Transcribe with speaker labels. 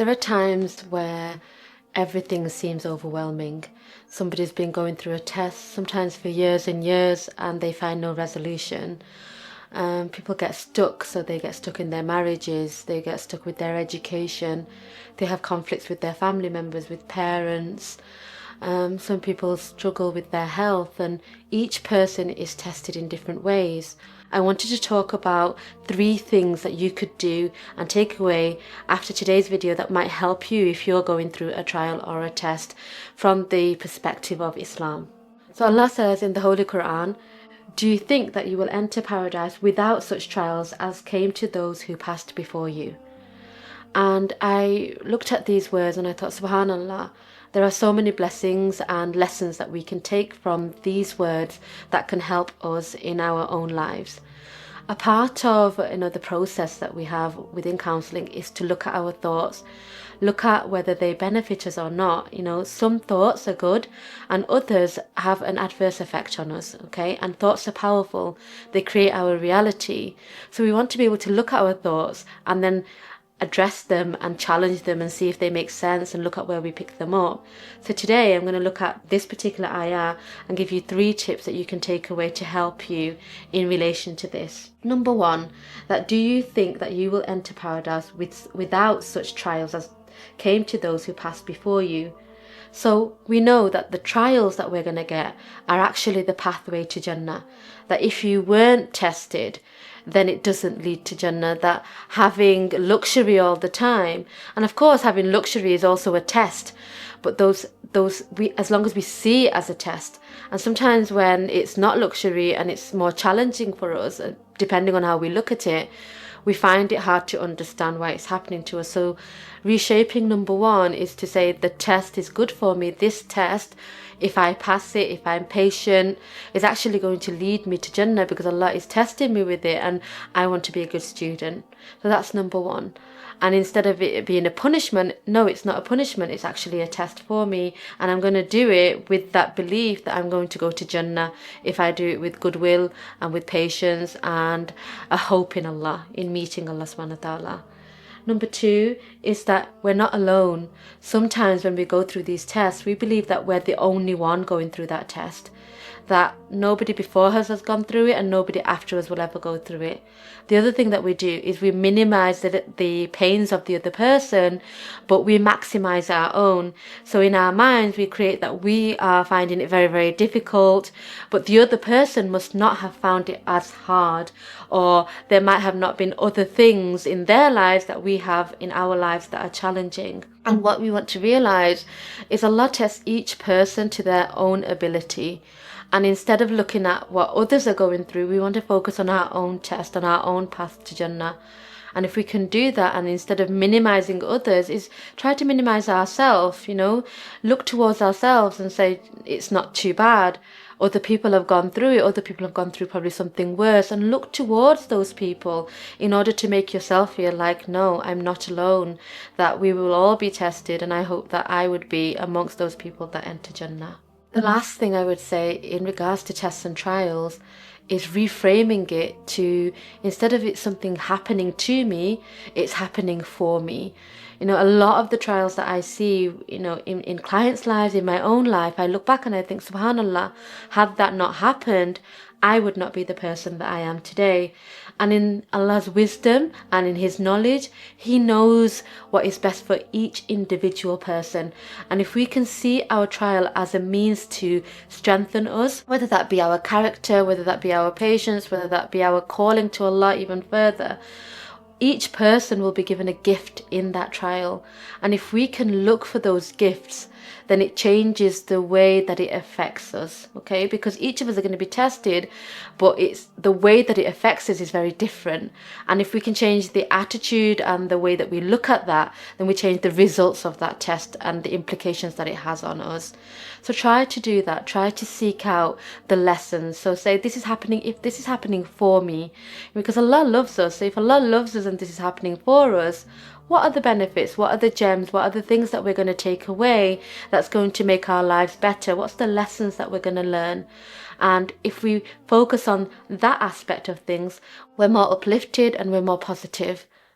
Speaker 1: There are times where everything seems overwhelming. Somebody's been going through a test, sometimes for years and years, and they find no resolution. People get stuck, so they get stuck in their marriages, they get stuck with their education, they have conflicts with their family members, with parents. Some people struggle with their health, and each person is tested in different ways. I wanted to talk about 3 things that you could do and take away after today's video that might help you if you're going through a trial or a test from the perspective of Islam. So Allah says in the Holy Qur'an, "Do you think that you will enter paradise without such trials as came to those who passed before you?" And I looked at these words and I thought, subhanallah, there are so many blessings and lessons that we can take from these words that can help us in our own lives. A part of the process that we have within counselling is to look at our thoughts, look at whether they benefit us or not. Some thoughts are good and others have an adverse effect on us, okay? And thoughts are powerful. They create our reality. So we want to be able to look at our thoughts and then address them and challenge them and see if they make sense and look at where we pick them up. So today I'm going to look at this particular ayah and give you 3 tips that you can take away to help you in relation to this. Number 1, that do you think that you will enter paradise without such trials as came to those who passed before you? So we know that the trials that we're going to get are actually the pathway to Jannah. That if you weren't tested, then it doesn't lead to Jannah. That having luxury all the time, and of course having luxury is also a test, but those we, as long as we see it as a test, and sometimes when it's not luxury and it's more challenging for us, depending on how we look at it, we find it hard to understand why it's happening to us. So reshaping number 1 is to say the test is good for me. This test, if I pass it, if I'm patient, is actually going to lead me to Jannah because Allah is testing me with it and I want to be a good student. So that's number 1. And instead of it being a punishment, no, it's not a punishment, it's actually a test for me. And I'm going to do it with that belief that I'm going to go to Jannah if I do it with goodwill and with patience and a hope in Allah, in meeting Allah subhanahu wa ta'ala. Number 2 is that we're not alone. Sometimes when we go through these tests, we believe that we're the only one going through that test, that nobody before us has gone through it and nobody after us will ever go through it. The other thing that we do is we minimize the pains of the other person, but we maximize our own. So in our minds, we create that we are finding it very, very difficult, but the other person must not have found it as hard, or there might have not been other things in their lives that we have in our lives that are challenging. And what we want to realize is Allah tests each person to their own ability. And instead of looking at what others are going through, we want to focus on our own test, on our own path to Jannah. And if we can do that, and instead of minimizing others, is try to minimize ourselves, look towards ourselves and say, it's not too bad. Other people have gone through it, other people have gone through probably something worse, and look towards those people in order to make yourself feel like, no, I'm not alone, that we will all be tested, and I hope that I would be amongst those people that enter Jannah. The last thing I would say in regards to tests and trials is reframing it to, instead of it something happening to me, it's happening for me. A lot of the trials that I see, in clients' lives, in my own life, I look back and I think, subhanallah, had that not happened, I would not be the person that I am today. And in Allah's wisdom and in His knowledge, He knows what is best for each individual person. And if we can see our trial as a means to strengthen us, whether that be our character, whether that be our patience, whether that be our calling to Allah even further, each person will be given a gift in that trial. And if we can look for those gifts, then it changes the way that it affects us, okay? Because each of us are going to be tested, but it's the way that it affects us is very different. And if we can change the attitude and the way that we look at that, then we change the results of that test and the implications that it has on us. So try to do that. Try to seek out the lessons. So say, this is happening, if this is happening for me, because Allah loves us. So if Allah loves us and this is happening for us, what are the benefits? What are the gems? What are the things that we're going to take away that's going to make our lives better? What's the lessons that we're going to learn? And if we focus on that aspect of things, we're more uplifted and we're more positive.